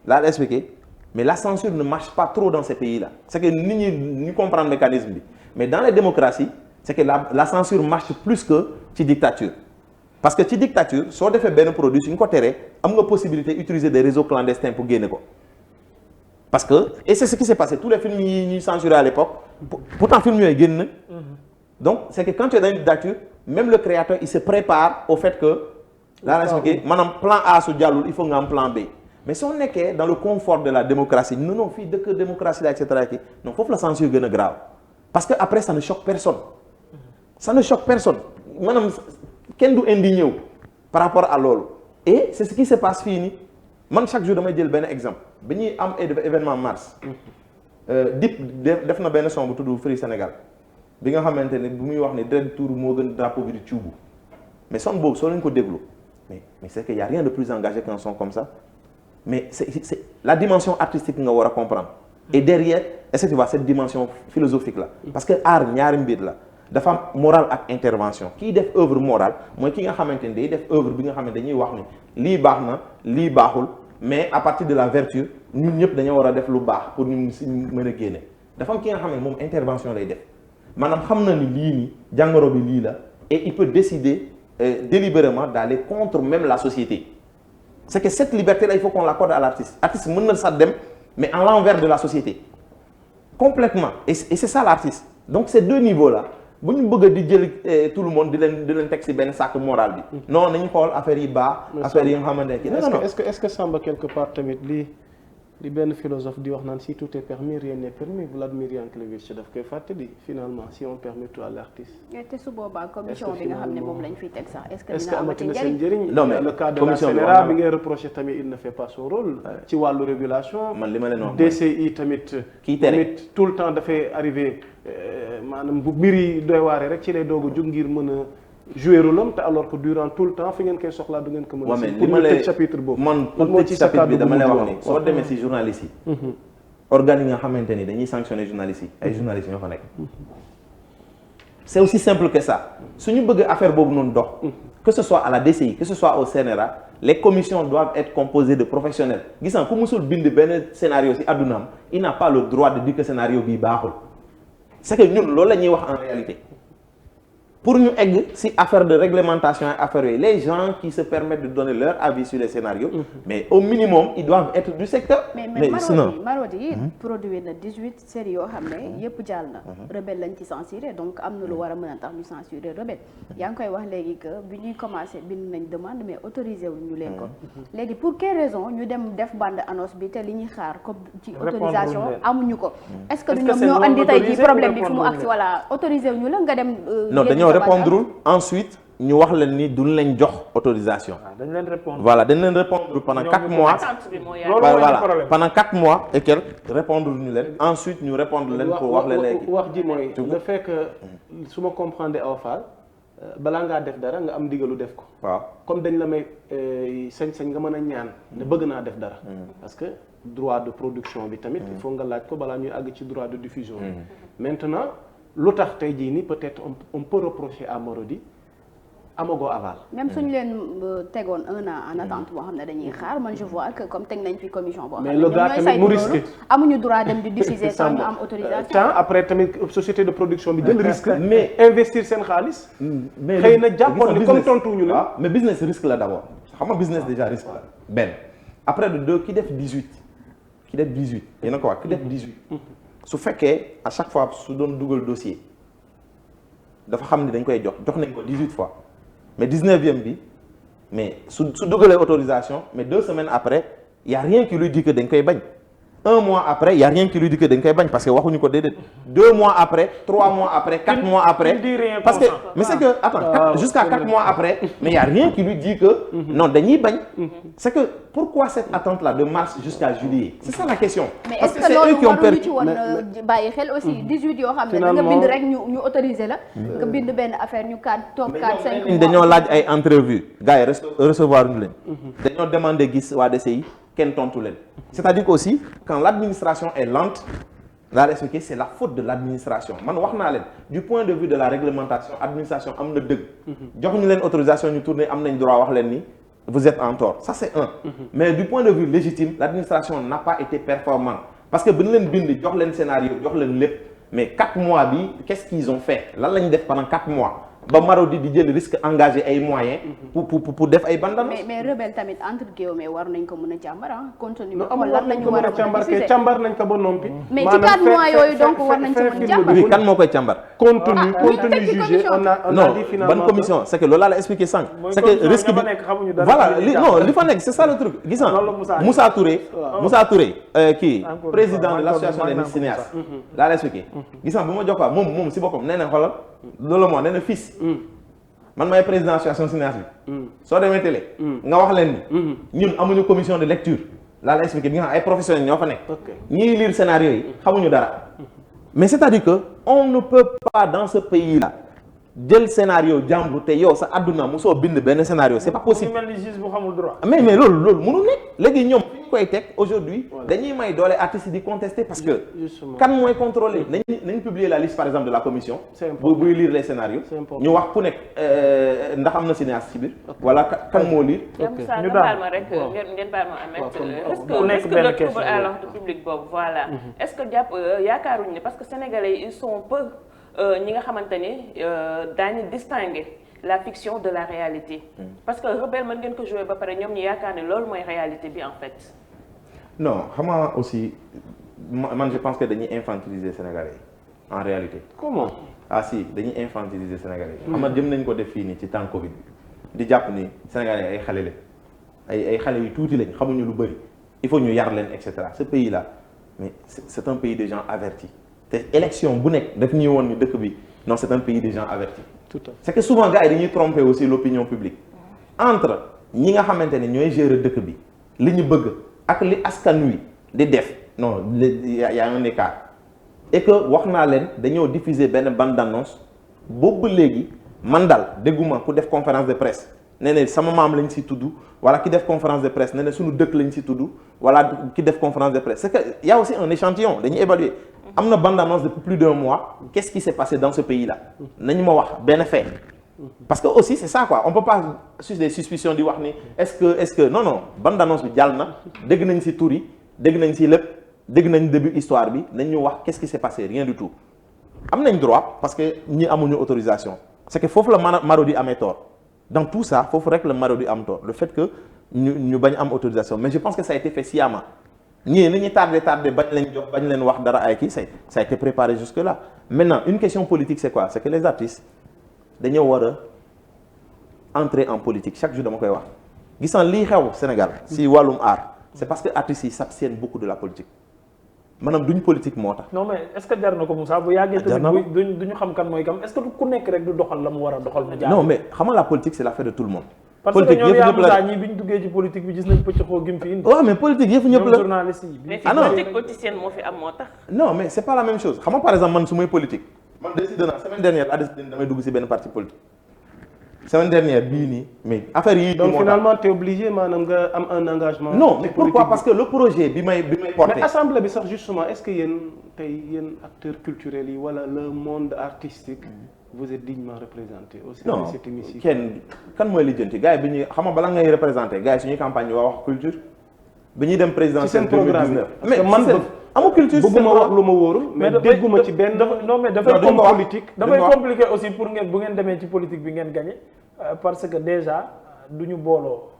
laa la expliqué mais la censure ne marche pas trop dans ces pays là c'est que nit ñi ñu comprendre mécanisme bi mais dans les démocraties c'est que la censure marche plus que ci dictature parce que ci dictature soo defee benn produit suñ ko teree am nga possibilité utiliser des réseaux clandestins pour génne ko parce que et c'est ce qui s'est passé tous les films yi ñuy censuré à l'époque pourtant film yooyu génn na donc c'est que quand tu es dans une dictature même le créateur il se prépare au fait que laa la expliqué maanaam plan A su jàllul il faut nga am plan B mais soo nekkee dans le confort de la démocratie non fii dëkk démocratie la et cetera kii non foofu la censure gën a grave parce que après ça ne choque personne maanaam kenn du indigné wu par rapport à loolu et c'est ce qui se passe fii nii man chaque jour damay jël benn exemple bi ñuy am événement mars Dip def na benn son bu tudd Free Sénégal bi nga xamante ne bu muy wax ne Dread Tour moo gën drapeau bi di cuubu mais son boobu soo leen ko déglu mais c'est que y a rien de plus engagé qu'un son comme ça mais c'est la dimension artistique nga war a comprendre et derrière est-ce que tu vois cette dimension philosophique là parce que art ñaari mbir la dafa am morale ak intervention kii def œuvre morale mooy ki nga xamante ne day def œuvre bi nga xamante dañuy wax ni lii baax na lii baaxul mais à partir de la vertu ñun ñëpp dañoo war a def lu baax pour ñu si mën a génne dafa am ki nga xam ne moom intervention lay def maanaam xam na ni lii nii jàngoro bi lii la et il peut décider délibérément d'aller contre même la société c'est que cette liberté là il faut qu'on l'accorde à l'artiste mën na sax dem mais à l'envers de la société complètement et c'est ça l'artiste donc ces deux niveaux là bu ñu bëgg di jël tout le monde di leen teg ci benn sac moral bi non nañu xool affaire yi baax affaire yi nga xamante ne est-ce que Samba quelque part tamit li benn philosophe di wax naan si tout est permis rien n'est permis Vladimir Yankelevitch daf koy fàttali finalement si on permet tout à l'artiste. te su boobaa commission bi nga xam ne moom lañ fiy teg sax est-ce que dina amati njëriñ. non mais le cas de la CNRA bi ngay reproché tamit il ne fait pas son rôle. ci wàllu régulation. man li ma leen wax DCI tamit. kii tere tamit tout le temps dafay arrivé maanaam bu mbir yi doy waare rek ci lay doog a jug ngir mën a. jouer rôle am te alors que durant tout le temps fi ngeen koy soxlaa du ngeen ko mën a. mais pour ñu tëj chapitre boobu. man pour tëj chapitre bi dama lay wax ni soo demee ci journalistes yi. organes yi nga xamante ni dañuy sanctionner journalistes yi ay journalistes ñoo fa nekk. c'est aussi simple que ça su ñu bëgg affaire boobu noonu dox. que ce soit à la DCI que ce soit au CNRA les commissions doivent être composées de professionnels gis nga ku musul bind benn scénario ci àddunaam il n'a pas le droit de dire que scénario bii baaxul c'est que ñun loolu la ñuy wax en réalité pour ñu egg ci affaire de réglementation ak affaire yooyu les gens qui se permettent de donner leur avis sur les scénarios mais au minimum ils doivent être du secteur mais Marodi produit na 18 séries yoo xam ne yëpp jàll na Rebelle lañ ci censuré donc am na lu war a mën a tax ñu censuré Rebelle yaa ngi koy wax léegi que bi ñuy commencé bind nañ demande mais autorisé wu ñu leen ko léegi pour quelle raison ñu dem def bande annonce bi te li ñuy xaar comme ci autorisation amuñu ko est-ce que du ñoom ñoo andi tey ji problème bi fu mu agsi voilà autorisé wu ñu la nga dem non dañoo répondre ensuite ñu wax leen ni duñ leen jox autorisation. dañ leen répondre voilà dañ leen répondre pendant 4 mois. voilà pendant 4 mois et quelques répondre ñu leen ensuite ñu répondre leen pour wax leen léegi. wax ji mooy le fait que su ma comprendre Awa Fall balaa ngaa def dara nga am ndigalu def ko. waaw comme dañ la may sañ-sañ nga mën a ñaan ne bëgg naa def dara. parce que droit de production bi tamit. il faut nga laaj ko balaa ñuy àgg ci droit de diffusion bi. maintenant lu tax tey jii nii peut-être on peut reprocher à Marodi amagoo aval. même suñu leen tegoon 1 an en attente boo xam ne dañuy xaar man je vois que comme teg nañ fi commission boo xam ne mais le gars tamit mu risqué amuñu droit dem di diffuser sans ñu am autorisation. temps après tamit société de production bi jël risque. mais investir seen xaalis. mais xëy na jàppoon ni comme tontuwuñu la. mais business risque la d'abord xam nga business déjà risque la benn après de 2 ki def 18 yéen a ko wax ki def 18. su fekkee à chaque fois su doon dugal dossier dafa xam ni dañ koy jox nañ ko 18 fois mais 19e bi mais su dugalee autorisation mais 2 semaines après y a rien qui lui dit que dañ koy bañ 1 mois après y a rien qui lui dit que dañ koy bañ parce que waxuñu ko déedéet 2 mois après 3 mois après 4 mois après parce que mais c'est que attends jusqu'à 4 mois après mais y a rien qui lui dit que non dañuy bañ c'est que pourquoi cette attente là de mars jusqu'à juillet c'est ça la question. mais est-ce que loolu waruñu ci woon bàyyi xel aussi 18 yoo xam ne da nga bind rek ñu autoriser la nga bind benn affaire ñu 4 5 mois dañoo laaj ay entrevue gars yi recevoir ñu leen dañoo demander gis waa DCI kenn tontu leen c'est-à-dire que aussi quand l'administration est lente laa la expliquer c'est la faute de l'administration man wax naa leen du point de vue de la réglementation administration am na dëgg jox ñu leen autorisation ñu tourner am nañ droit wax leen ni vous êtes en tort ça c'est un mais du point de vue légitime l'administration n'a pas été performante parce que bi ñu leen bind jox leen scénario jox leen lépp mais 4 mois bi qu'est-ce qu'ils ont fait lan la ñu def pendant 4 mois ba Marodi di jël risque engagé ay moyens pour def ay bandanas. mais Rebelle tamit entre guillemets war nañ ko mën a càmbar contenu bi amul lan lañ ko mën a càmbar kay càmbar nañ ko ba noppi. mais ci 4 mois yooyu donc war nañ ko mën a càmbar. oui kan moo koy càmbar. contenu jugé on a dit finalement ban commission c'est que loolu laa la expliqué sànq. c'est que risque bi voilà li fa nekk c'est ça le truc gis nga Moussa Touré kii président de l'association des cinéastes laa la expliqué gis nga bu ma jox ko moom si boppam nee na xoolal loolu moo nee na fils man maay président association cinéaste bi soo demee télé nga wax leen ni ñun amuñu commission de lecture laa la expliqué bi nga xam ay professionnels ñoo fa nekk ñiy lire scénario yi xamuñu dara mais c'est-à-dire que on ne peut pas dans ce pays là jël scénario jàmbur te yow sa àdduna mosoo bind benn scénario c'est pas possible mel ni juge bu xamul droit mais loolu mënul nekk léegi ñoom fi ñu koy teg aujourd'hui dañuy may doole artistes yi di contester parce que kan mooy contrôler nañ publier la liste par exemple de la commission buy lire les scénarios ñu wax ku nekk ndax am na cinéaste ci biir wala kan moo lire ñu baal ma rek ngeen baal ma Ahmed est-ce que le trouble à l'ordre public boobu voilà est-ce que jàpp yaakaaruñu ne parce que sénégalais ils sont peu ñi nga xamante ni daañu distinguer la fiction de la réalité parce que Rebelle mën ngeen ko jouer ba pare ñoom ñu yaakaar ne loolu mooy réalité bi en fait. non xam nga aussi man je pense que dañuy infantiliser Sénégalais yi en réalité. comment ah si dañuy infantiliser Sénégalais yi. xam nga jëm nañ ko def fii nii ci temps Covid di jàpp ni Sénégalais ay xale lañ ay xale yu tuuti lañ xamuñu lu bëri il faut ñu yar leen et cetera ce pays là mais c'est un pays de gens avertis. te élection bu nekk daf ñuy woon ni dëkk bi non c'est un pays des gens avertis. tout à fait c'est que souvent gars yi dañuy tromper aussi l'opinion publique entre ñi nga xamante ne ñooy gérer dëkk bi li ñu bëgg ak li askan wi di def non y a un écart et que wax naa leen dañoo diffuser benn bande d'annonce boobu léegi man daal dégguma ku def conférence de presse nee na sama maam lañ si tudd wala ki def conférence de presse nee na suñu dëkk lañ si tudd wala ki def conférence de presse c'est que y a aussi un échantillon dañuy évaluer. am na bande-annonce depuis plus d'1 mois qu'est-ce qui s'est passé dans ce pays-là nañu ma wax benn fait parce que aussi c'est ça quoi on peut pas sur des suspicions di wax ni est-ce que non bande annonce bi jàll na dégg nañ ci tur yi dégg nañ ci lépp dégg nañ début histoire bi nañ ñu wax qu'est-ce qui s'est passé rien du tout am nañ droit parce que ñi amuñu autorisation c'est que foofu la Marodi amee tort dans tout ça foofu rek la Marodi am tort le fait que ñu bañ am autorisation mais je pense que ça a été fait sciemment ñii ni ñu tardé bañ leen jox bañ leen wax dara ay kii ça a été préparé jusque là maintenant une question politique c'est quoi c'est que les artistes dañoo war a entrer en politique chaque jour dama koy wax gis naa lii xew Sénégal si wàllum art c'est parce que artistes yi s'abstiennent beaucoup de la politique maanaam duñ politique moo tax. non mais est-ce que jar na ko Moussa bu yàggee tamit duñu xam kan mooy kam est-ce que ku nekk rek du doxal la mu war a doxal mu jaar. non mais xam nga la politique c'est l'affaire de tout le monde. parce que ñoom yaa Moussa ñii bi ñu duggee ci politique bi gis nañ pëcc xoo gi mu fi indi. waaw mais politique yëpp ñëpp la journaliste yi. mais fi politique politicienne moo fi am moo tax. non mais c'est pas la même chose xam nga par exemple man su may politique man décidé naa semaine dernière laa décidé damay dugg ci benn parti politique semaine dernière bii nii mais affaire yi. donc finalement t'es obligé maanaam nga am un engagement. non mais pourquoi parce que le projet bi may porté. mais assemblée bi sax justement est-ce que yéen tey yéen acteurs culturels yi wala le monde artistique vous êtes dignement représenté au sein de cet hémicycle. kenn kan mooy lijjanti gars yi bi ñuy xam nga bala ngay représenté gars yi suñuy campagne yi wax culture bi ñuy dem présidentielle 2019 parce que man amul culture bëgguma wax lu ma wóorul mais dégguma ci benn. non mais dafay politique dafay compliqué aussi pour ngeen bu ngeen demee ci politique bi ngeen gagné parce que déjà du ñu booloo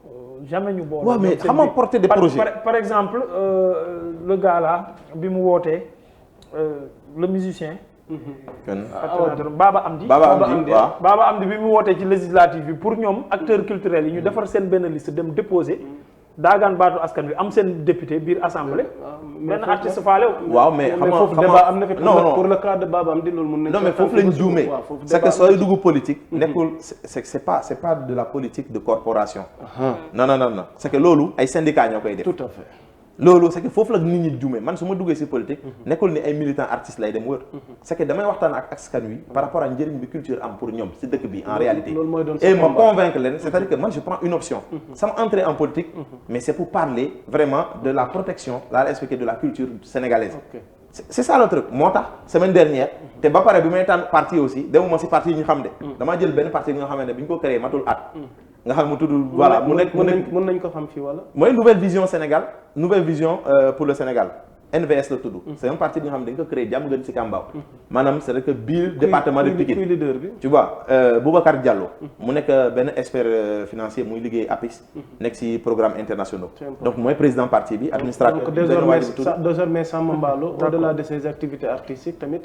jamais ñu booloo. waaw mais xam nga porter des projets par exemple le gars là bi mu wootee le musicien. Baba Amdi Baba Amdi bi mu wootee ci législative bi pour ñoom acteurs culturels yi ñu defar seen benn liste dem déposer daagaan baatu askan wi am seen député biir assemblée. benn artiste faale. waaw mais xam nga foofu débat am na fi pour le cas de Baba Amdi loolu mën nañ. non mais foofu lañ juumee c'est que sooy dugg politique. nekkul c'est pas de la politique de corporation. non c'est que loolu ay syndicats ñoo koy def. tout à fait. loolu c'est que foofu la nit ñi juumee man su ma duggee ci politique nekkul ni ay militants artistes lay dem wër c'est que damay waxtaan ak askan wi par rapport ak njëriñ bi culture am pour ñoom ci dëkk bi en réalité et ma convaincre leen c'est-à-dire que man je prends une option sama entrée en politique mais c'est pour parler vraiment de la protection la respect de la culture sénégalaise c'est ça le truc moo tax semaine dernière te ba pare bi may tànn parti aussi demuma ci parti yi ñu xam de damaa jël benn parti bi nga xamante ne bi ñu ko créé matul at nga xam mu tudd voilà mën nañ ko xam fii wala. mooy nouvelle vision Sénégal nouvelle vision pour le Sénégal NVS la tudd. c'est un parti bi nga xam ne dañ ko créé jàmm gën ci Kambaaw. maanaam c'est que biir département de Pikine leader bi. tu vois Boubacar Diallo. mu nekk benn expert financier muy liggéey APIX. nekk ci programme internationaux. donc mooy président parti bi administrateur. donc désormais Samba Mballo au-delà de ses activités artistiques tamit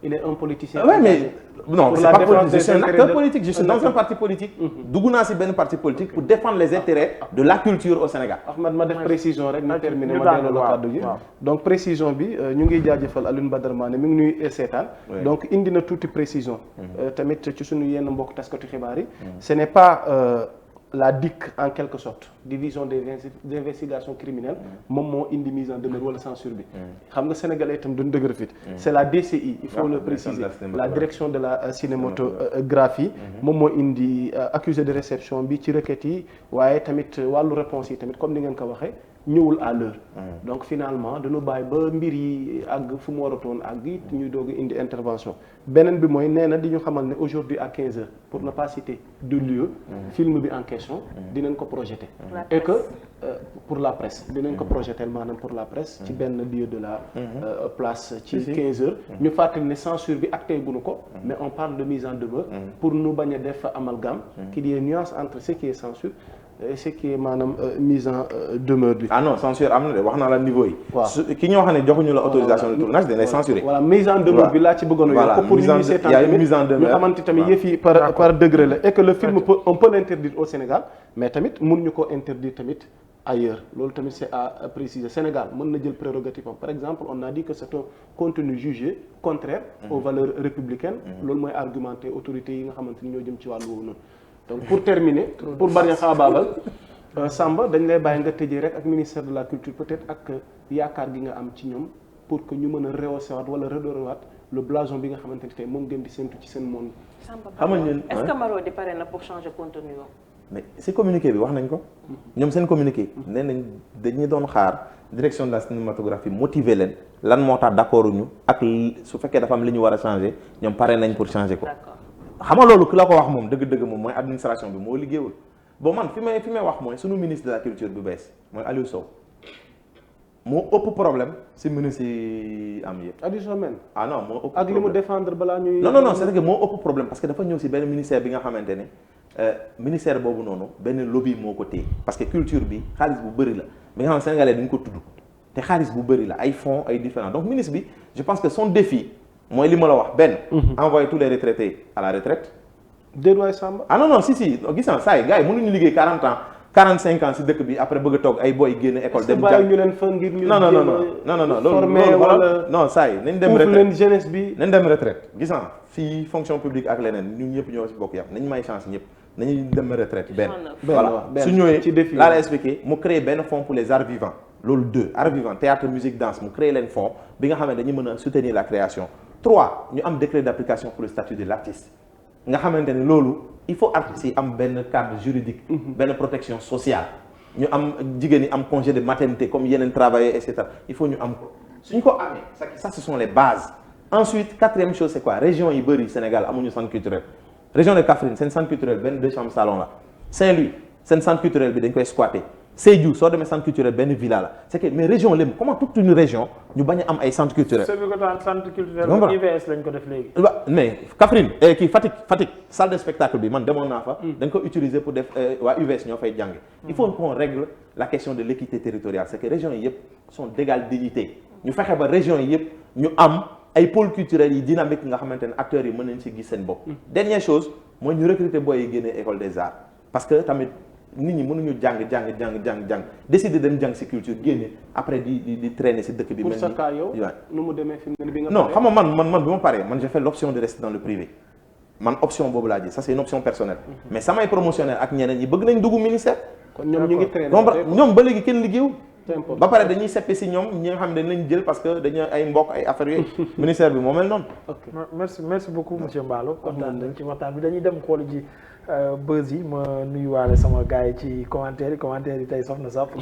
il est un politicien. ouais mais non c'est pas politique je suis un acteur politique je suis dans un parti politique. dugg naa ci benn parti politique pour défendre les intérêts de la culture au Sénégal. Ahmad ma def précision rek ma terminer ma delloo la kàddu gi. donc précision bi ñu ngi jaajëfal Alioune Badara Mané mi ngi nuy seetaan donc indi na tuuti précision tamit ci suñu yenn mbokk taskatu xibaar yi ce n'est pas la DIC en quelque sorte division des investigations criminelles moom moo indi mise en demeure wala censure bi xam nga sénégalais itam duñ dëgër fit c'est la DCI il faut le préciser la direction de la cinématographie moom moo indi accusé de réception bi ci requêtes yi waaye tamit wàllu réponse yi tamit comme ni ngeen ko waxee ñëwul à l'heure donc finalement dañu bàyyi ba mbir yi àgg fu mu waratoon àgg it ñuy doog indi intervention beneen bi mooy nee na di ñu xamal ne aujourd'hui à 15h pour ne pas citer de lieu film bi en question dinañ ko projeter et que pour la presse dinañ ko projeter maanaam pour la presse ci benn lieu de la place ci 15h ñu fàttali ne censure bi acté guñu ko mais on parle de mise en demeure pour nu bañ a def amalgame qu'il y ait nuance entre ce qui est censure et ce qui est maanaam mise en demeure bi. ah non censure am na de wax naa la niveau yi. waaw ki ñoo xam ne joxuñu la autorisation de tournage dañ lay censurer. voilà mise en demeure bi laa ci bëggoon a yokk pour ñu seetaan tamit ñu xamante tamit yëf yi par degré la et que le film on peut l'interdire au Sénégal mais tamit mënuñu ko interdire tamit ailleurs loolu tamit c'est à préciser Sénégal mën na jël prérogative am par exemple on a dit que c'est un contenu jugé contraire aux valeurs républicaines loolu mooy argumenter autorités yi nga xamante ni ñoo jëm ci wàllu woowu noonu. donc pour terminer pour bañ a xaabaabal Samba dañ lay bàyyi nga tëjee rek ak ministère de la culture peut-être ak yaakaar gi nga am ci ñoom pour que ñu mën a rehausser waat wala redorer le blason bi nga xamante ni tey moom ngeen di séntu ci seen monde. Samba est-ce que Marodi pare na pour changer contenu mais si communiqué bi wax nañ ko. ñoom seen communiqué. nee nañ dañuy doon xaar direction de la cinématographie motiver leen lan moo tax d'accord ñu ak su fekkee dafa am li ñu war a changer ñoom pare nañ pour changer ko. xam nga loolu ku la ko wax moom dëgg-dëgg moom mooy administration bi moo liggéeyul bon man fi may wax mooy sunu ministre de la culture bu bees mooy Aliou Sow moo ëpp problème si ministre yi am yëpp. Aliou Sow men ah non moo ëpp ak li mu défendre balaa ñuy. non c'est que moo ëpp problème parce que dafa ñëw si benn ministère bi nga xamante ne ministère boobu noonu benn lobby moo ko téye parce que culture bi xaalis bu bëri la bi nga xam ne sénégalais dañ ko tudd te xaalis bu bëri la ay fonds ay différents donc ministre bi je pense que son défi mooy li ma la wax benn. envoyer tous les retraités à la retraite. déedéet waay Samba. ah non si gis naa saa yi gars yi mënuñu liggéey 40 ans 45 ans si dëkk bi après bëgg a toog ay boy génn école. dem jàng ñu leen fa ngir ñu. non loolu wala non saa yi nañ dem retraite leen jeunesse bi. nañ dem retraite gis naa fii fonction publique ak leneen ñun ñëpp ñoo si bokk yam nañ may chance ñëpp nañuy dem retraite benn. voilà su ñëwee laa la expliqué mu créé benn fonds pour les arts vivants loolu 2 arts vivants théâtre musique danse mu créé leen fonds bi nga xam ne dañuy mën a soutenir la création 3 ñu am décret d'application pour le statut de l'artiste nga xamante ne loolu il faut artistes yi am benn cadre juridique benn protection sociale ñu am jigéen ñi am congé de maternité comme yeneen travailleurs et cetera il faut ñu am ko suñ ko amee ça ce sont les bases ensuite 4e chose c'est quoi région yi bëri Sénégal amuñu centre culturel région de Kaffrine seen centre culturel benn 2 chambres salon la Saint-Louis seen centre culturel bi dañ koy squatter Sédhiou soo demee centre culturel benn villa la c'est que mais région lépp comment toute une région ñu bañ a am ay centre culturel. centre culturel IVS lañ ko def léegi. mais Kaffrine kii Fatick salle de spectacle bi man demoon naa fa. dañ ko utiliser pour def waa UVS ñoo fay jàng. il faut qu'on règle la question de l'équité territoriale c'est que régions yi yëpp sont d'égale dignité ñu fexe ba régions yi yëpp ñu am ay pôles culturels yi dynamique nga xamante ne acteurs yi mën nañ ci gis seen bopp. dernière chose mooy ñu recruter booy yi génnee école des arts parce que tamit. nit ñi mënuñu jàng décider dem jàng ci culture génne après di traîner ci dëkk bi. pour sa cas yow nu mu demee fi mu ne bi nga. non xam nga man bi ma paree man j'ai fait l'option de rester dans le privé man option boobu laa ji ça c'est une option personnelle. mais samay promotionnaire ak ñeneen ñi bëgg nañ dugg ministère. kon ñoom ñu ngi traîner ñoom ba léegi kenn liggéeyul. ba pare dañuy seppi ci ñoom ñi nga xam ne dañ leen jël parce que dañu ay mbokk ay affaires yooyu. ministère bi moo mel noonu. merci beaucoup monsieur Mballo kontaan nañ ci waxtaan bi dañuy dem xool ji. buzz yi ma nuyuwaale sama gars yi ci commentaire yi tey sof na sap